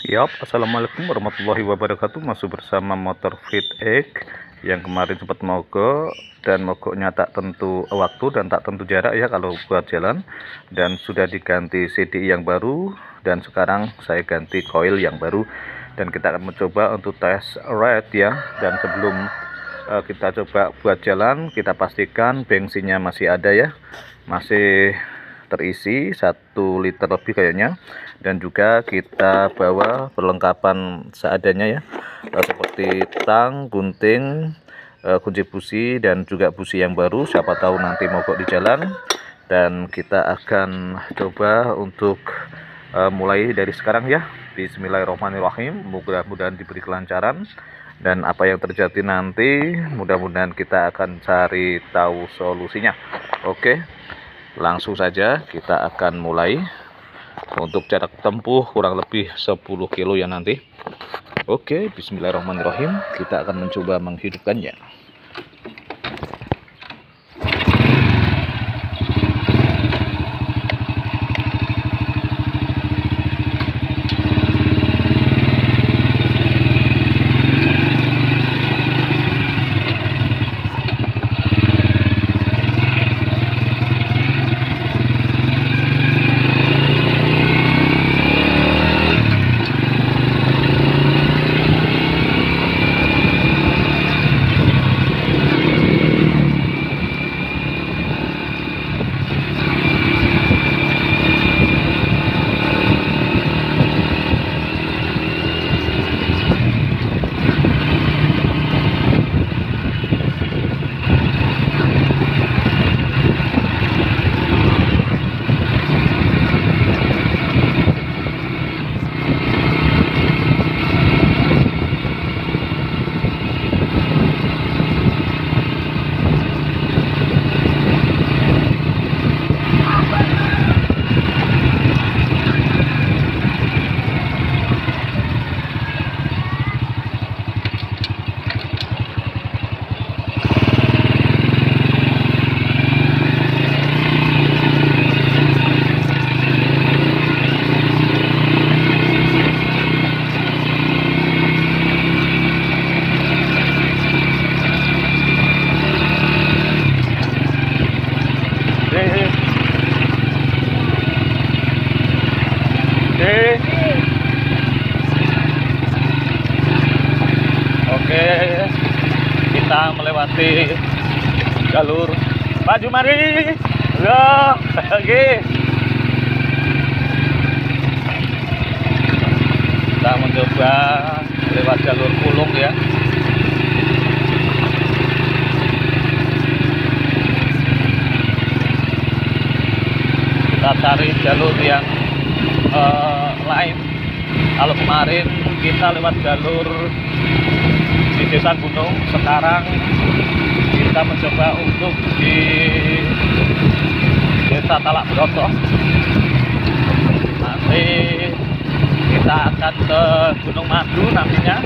Yap, assalamualaikum warahmatullahi wabarakatuh. Masih bersama motor Fit X yang kemarin sempat mogok, dan mogoknya tak tentu waktu dan tak tentu jarak ya kalau buat jalan, dan sudah diganti CDI yang baru, dan sekarang saya ganti koil yang baru, dan kita akan mencoba untuk tes ride ya. Dan sebelum kita coba buat jalan, kita pastikan bensinnya masih ada ya, masih terisi 1 liter lebih kayaknya. Dan juga kita bawa perlengkapan seadanya ya, seperti tang, gunting, kunci busi, dan juga busi yang baru, siapa tahu nanti mogok di jalan. Dan kita akan coba untuk mulai dari sekarang ya. Bismillahirrahmanirrahim, mudah-mudahan diberi kelancaran, dan apa yang terjadi nanti mudah-mudahan kita akan cari tahu solusinya. Oke, langsung saja kita akan mulai. Untuk jarak tempuh kurang lebih 10 kilo ya nanti. Oke, bismillahirrahmanirrahim, kita akan mencoba menghidupkannya. Oke, kita melewati jalur maju mari. Oke, kita mencoba lewat jalur Pulung ya. Kita cari jalur yang lain. Kalau kemarin kita lewat jalur di Desa Gunung, sekarang kita mencoba untuk di Desa Talak Broto. Nanti kita akan ke Gunung Madu nantinya.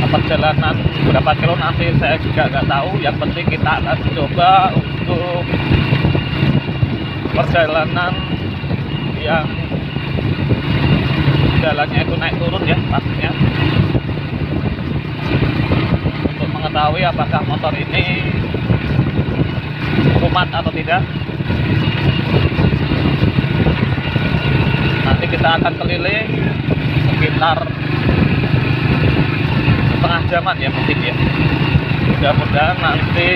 Perjalanan berapa kilo nanti saya juga nggak tahu. Yang penting kita akan coba untuk perjalanan yang jalannya itu naik turun ya pastinya, untuk mengetahui apakah motor ini kuat atau tidak. Nanti kita akan keliling sekitar setengah jaman ya mungkin ya. Mudah-mudahan nanti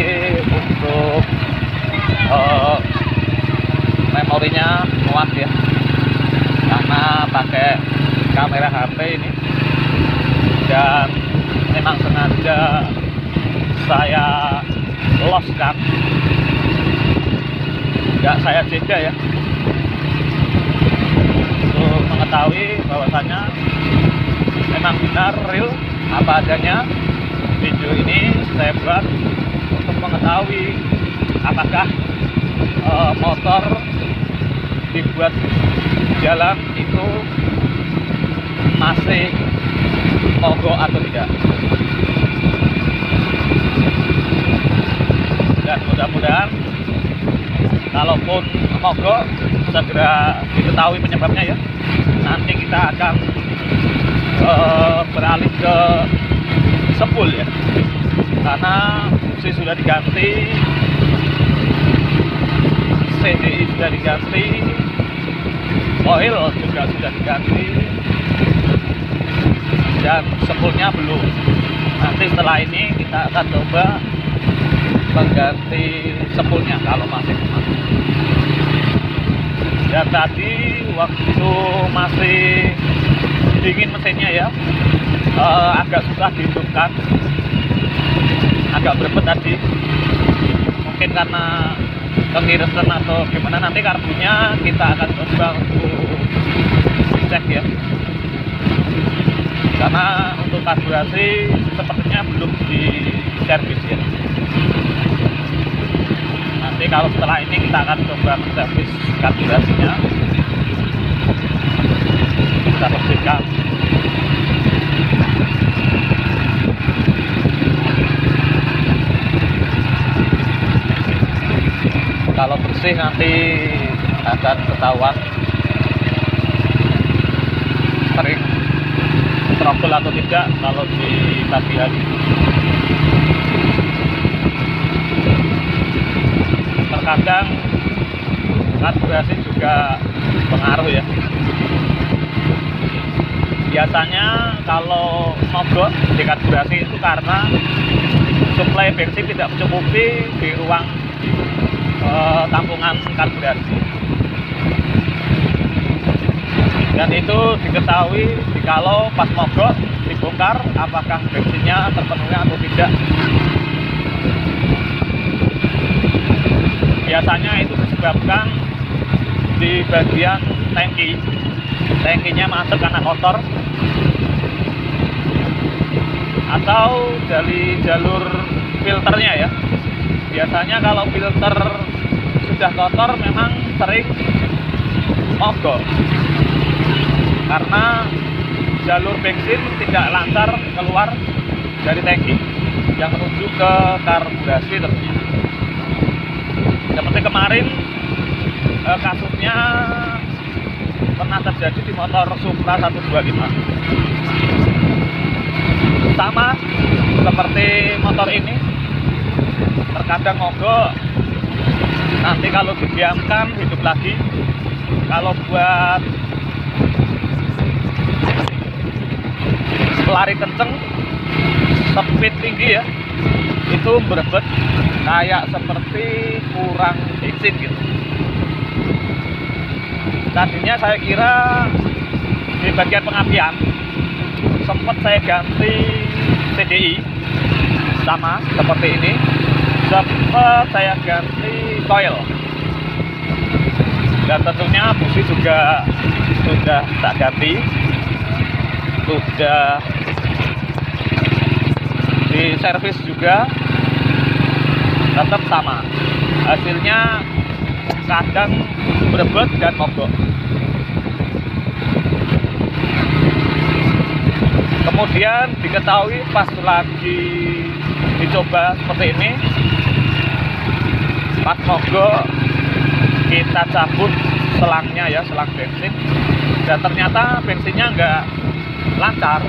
untuk memorinya muat ya, karena pakai kamera HP ini, dan memang sengaja saya loskan, nggak saya jeda ya, untuk mengetahui bahwasanya memang benar real apa adanya. Video ini saya buat untuk mengetahui apakah motor dibuat jalan itu masih mogok atau tidak. Dan mudah-mudahan kalaupun mogok segera diketahui penyebabnya ya. Nanti kita akan beralih ke sepul ya, karena busi sudah diganti, CDI sudah diganti, oil juga sudah diganti, dan sepulnya belum. Nanti setelah ini kita akan coba mengganti sepulnya kalau masih kuat. Dan tadi waktu masih dingin mesinnya ya, agak susah dihidupkan, agak berebet tadi, mungkin karena kengirisan atau gimana. Nanti karbunya kita akan coba untuk cek ya, karena untuk karburasi sepertinya belum di servis ya. Nanti kalau setelah ini kita akan coba servis karburasinya, kita bersihkan. Kalau bersih nanti akan ketahuan sering trouble atau tidak kalau di pagi hari. Terkadang karburasi juga pengaruh ya. Biasanya kalau mogok di karburasi itu karena suplai bensin tidak mencukupi di ruang tampungan karburasi. Dan itu diketahui jikalau pas mogok dibongkar apakah bensinnya terpenuhi atau tidak. Biasanya itu disebabkan di bagian tangkinya masuk karena kotor, atau dari jalur filternya ya. Biasanya kalau filter sudah kotor memang sering mogok, karena jalur bensin tidak lancar keluar dari tangki yang menuju ke karburasi tentunya. Seperti kemarin kasusnya pernah terjadi di motor Supra 125. Sama seperti motor ini, terkadang mogok, nanti kalau didiamkan hidup lagi. Kalau buat lari kenceng, speed tinggi ya, itu berebet kayak seperti kurang bensin gitu. Tadinya saya kira di bagian pengapian sempat saya ganti CDI sama seperti ini, sempat saya ganti coil, dan tentunya busi juga sudah tak ganti, sudah di servis juga, tetap sama hasilnya, kadang berebet dan mogok. Kemudian diketahui pas lagi dicoba seperti ini, pas mogok kita cabut selangnya ya, selang bensin, dan ternyata bensinnya nggak lancar.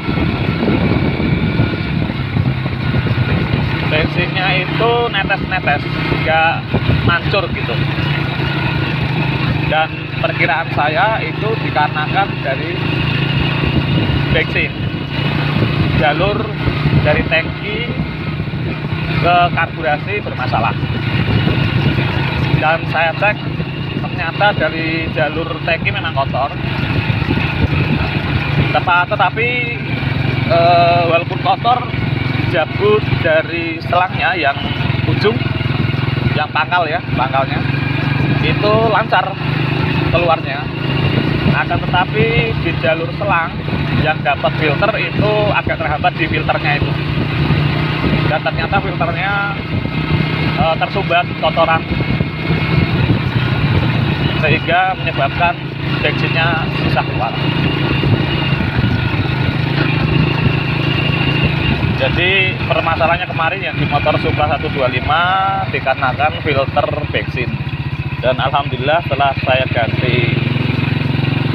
Bensinnya itu netes-netes, nggak mancur gitu. Dan perkiraan saya itu dikarenakan dari bensin, jalur dari tangki ke karburasi bermasalah. Dan saya cek, ternyata dari jalur tangki memang kotor. Tetapi walaupun kotor, jabut dari selangnya yang ujung, yang pangalnya itu lancar keluarnya. Akan tetapi di jalur selang yang dapat filter itu agak terhambat di filternya itu, dan ternyata filternya tersumbat kotoran, sehingga menyebabkan bensinnya susah keluar. Jadi permasalahannya kemarin yang di motor Supra 125 dikarenakan filter bensin, dan alhamdulillah setelah saya ganti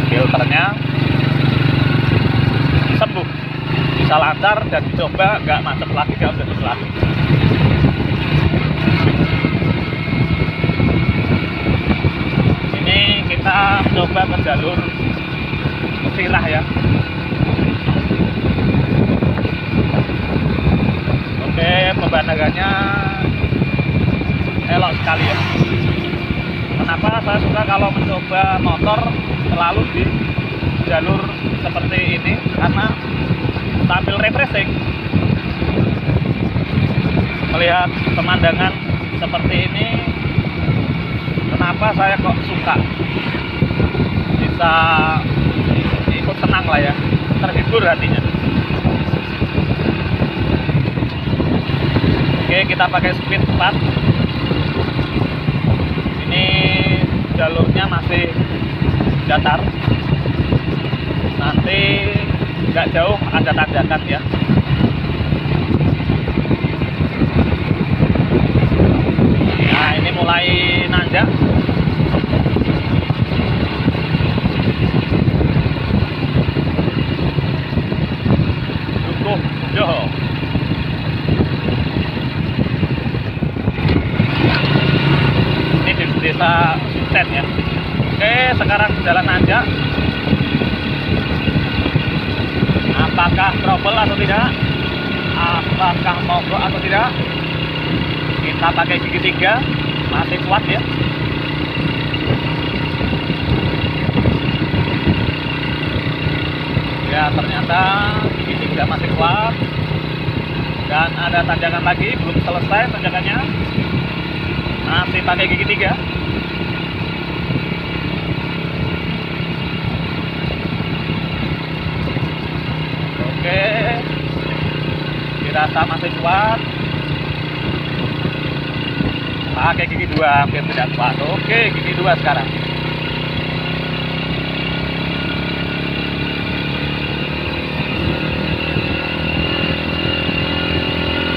filternya sembuh bisa lancar dan dicoba nggak macet lagi, nggak berhenti lagi. Ini kita coba ke jalur Sirah ya. Oke, pemandangannya elok sekali ya. Kenapa saya suka kalau mencoba motor selalu di jalur seperti ini? Karena sambil refreshing, melihat pemandangan seperti ini, kenapa saya kok suka, bisa ikut tenang lah ya, terhibur hatinya. Oke, kita pakai speed 4. Ini jalurnya masih datar, nanti nggak jauh ada tanjakan ya. Nah, ini mulai nanjak. Cukup jauh. Ini di desa Sukten ya. Oke, sekarang jalan nanjak. Apakah trouble atau tidak? Apakah mogok atau tidak? Kita pakai gigi 3, masih kuat ya. Ya, ternyata gigi 3 masih kuat. Dan ada tanjakan lagi, belum selesai tanjakannya. Masih pakai gigi 3. Oke, dirasa masih kuat. Pakai gigi 2 hampir tidak kuat. Oke, gigi 2 sekarang.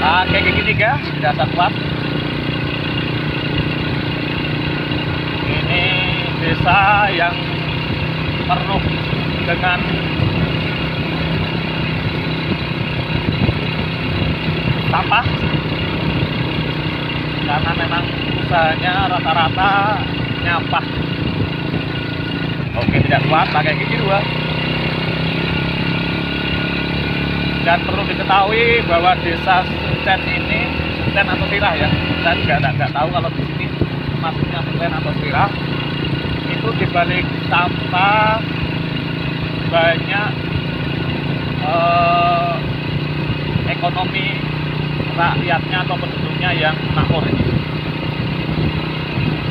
Pakai gigi 3 dirasa kuat. Ini desa yang penuh dengan sampah, karena memang usahanya rata-rata nyampah. Oke, tidak kuat, pakai gigi 2. Dan perlu diketahui bahwa desa Sukten ini, Sukten atau Sirah ya, saya juga nggak tahu kalau di sini maksudnya Sukten atau Sirah, itu dibalik sampah banyak ekonomi rakyatnya atau penduduknya yang makmur ini.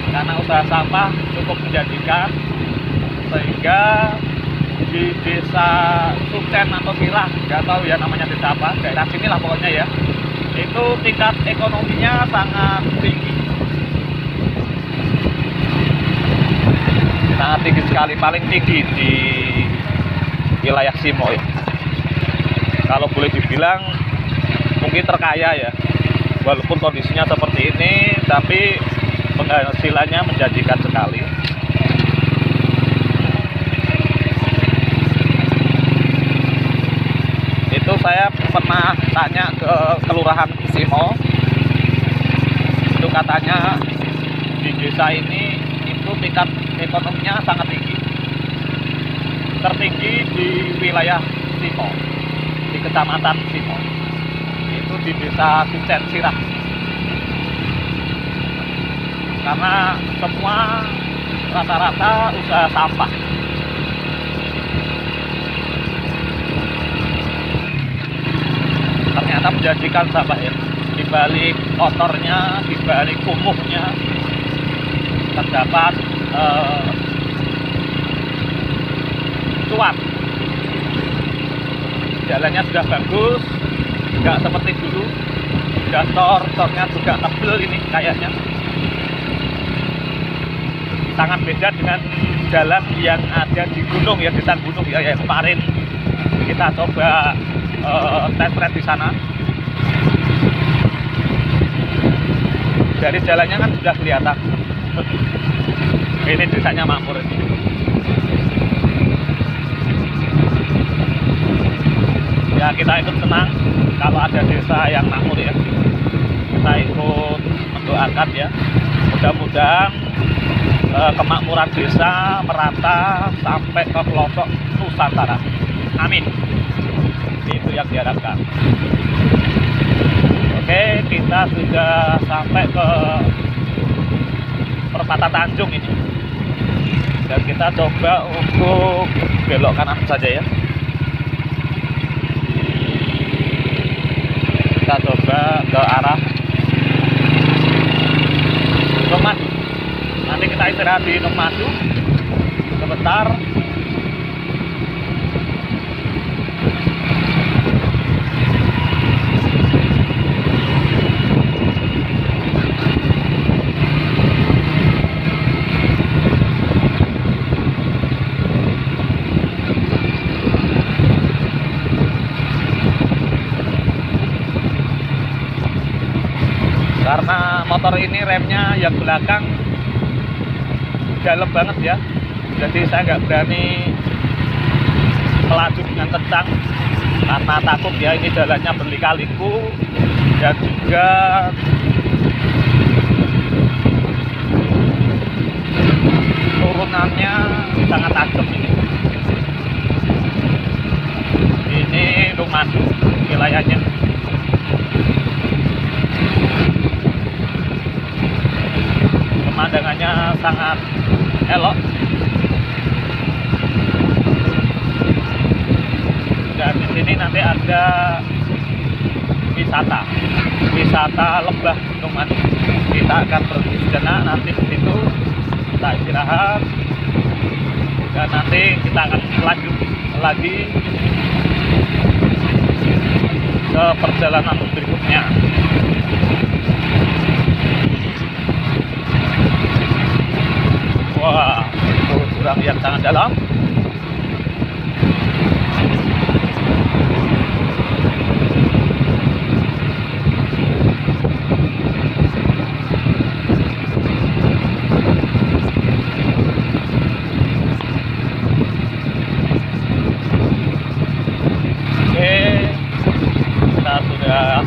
Karena usaha sampah cukup menjanjikan, sehingga di desa Sukten atau Sirah, nggak tahu ya namanya desa apa, daerah sini lah pokoknya ya, itu tingkat ekonominya sangat tinggi. Sangat tinggi sekali, paling tinggi di wilayah Simo ya. Kalau boleh dibilang mungkin terkaya ya, walaupun kondisinya seperti ini, tapi penghasilannya menjanjikan sekali. Itu saya pernah tanya ke Kelurahan Simo, itu katanya di desa ini itu tingkat ekonominya sangat tinggi, tertinggi di wilayah Simo, di kecamatan Simo, itu di desa Sukten Sirah. Karena semua rata-rata usaha sampah. Ternyata menjanjikan sampah ya. Di balik kotornya, di balik kumuhnya terdapat cuan. Jalannya sudah bagus, nggak seperti dulu. Sudah tornya juga tebel ini kayaknya. Sangat beda dengan jalan yang ada di gunung ya, desa gunung ya, yang kemarin kita coba test ride di sana. Dari jalannya kan sudah kelihatan. Ini desanya makmur ini. Ya, ya kita ikut senang kalau ada desa yang makmur ya. Kita ikut mendoakan ya, mudah-mudahan kemakmuran desa merata sampai ke pelosok Nusantara. Amin. Itu yang diharapkan. Oke, kita sudah sampai ke perempatan Tanjung ini, dan kita coba untuk belok kanan saja ya. Kita coba ke arah Nomadu. Nanti kita istirahat di Nomadu sebentar. Karena motor ini remnya yang belakang dalam banget ya, jadi saya nggak berani melaju dengan kencang karena takut ya, ini jalannya berliku-liku dan juga turunannya sangat tajam ini Lumadu wilayahnya. Pemandangannya sangat elok dan di sini nanti ada wisata lembah Lumadu. Kita akan berhenti sejenak nanti di situ, kita istirahat dan nanti kita akan lanjut lagi ke perjalanan berikutnya. Wah, itu jurang yang sangat dalam. Oke, kita sudah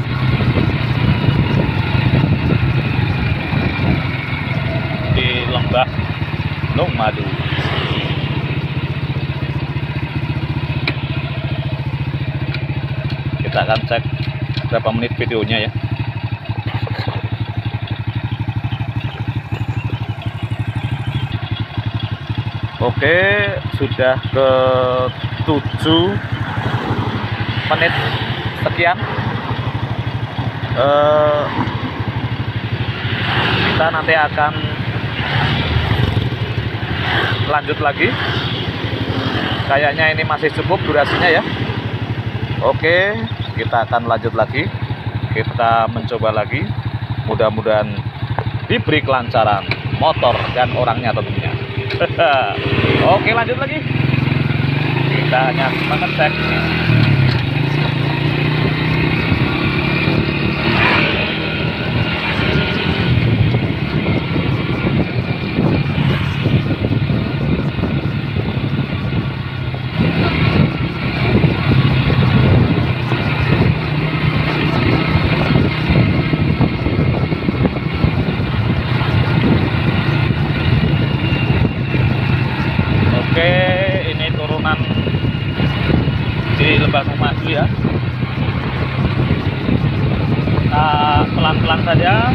di lembah Lumadu. Kita akan cek berapa menit videonya ya. Oke, sudah ke 7 menit sekian. Kita nanti akan lanjut lagi. Kayaknya ini masih cukup durasinya ya. Oke, kita akan lanjut lagi. Kita mencoba lagi. Mudah-mudahan diberi kelancaran motor dan orangnya tentunya. Oke, lanjut lagi. Kita hanya mengecek. Oke, ini turunan di Lembah Lumadu ya. Pelan-pelan saja.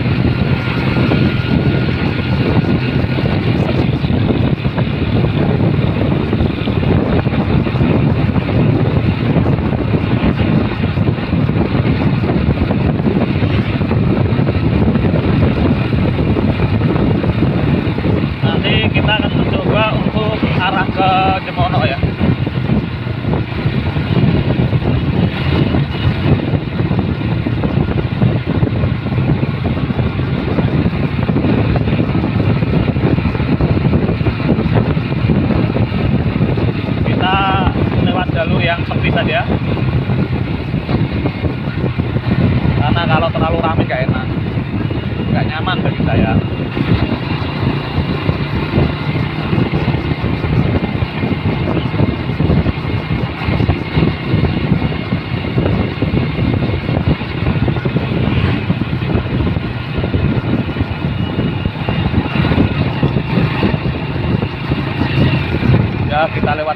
Nanti kita akan mencoba untuk arah ke Jemono ya. Kita lewat jalur yang sempit saja, karena kalau terlalu ramai gak enak, gak nyaman bagi saya.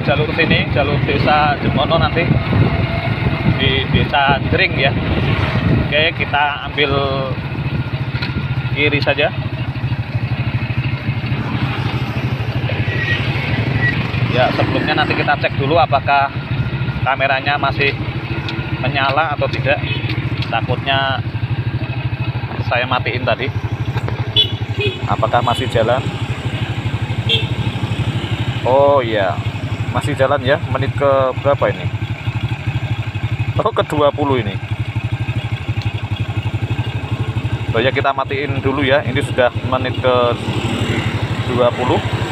jalur sini, jalur desa Jemono nanti di desa Jering ya. Oke, kita ambil kiri saja. Ya, sebelumnya nanti kita cek dulu apakah kameranya masih menyala atau tidak. Takutnya saya matiin tadi. Apakah masih jalan? Oh iya, masih jalan ya. Menit ke berapa ini? Oh, ke 20 ini. Oh ya, kita matiin dulu ya. Ini sudah menit ke 20.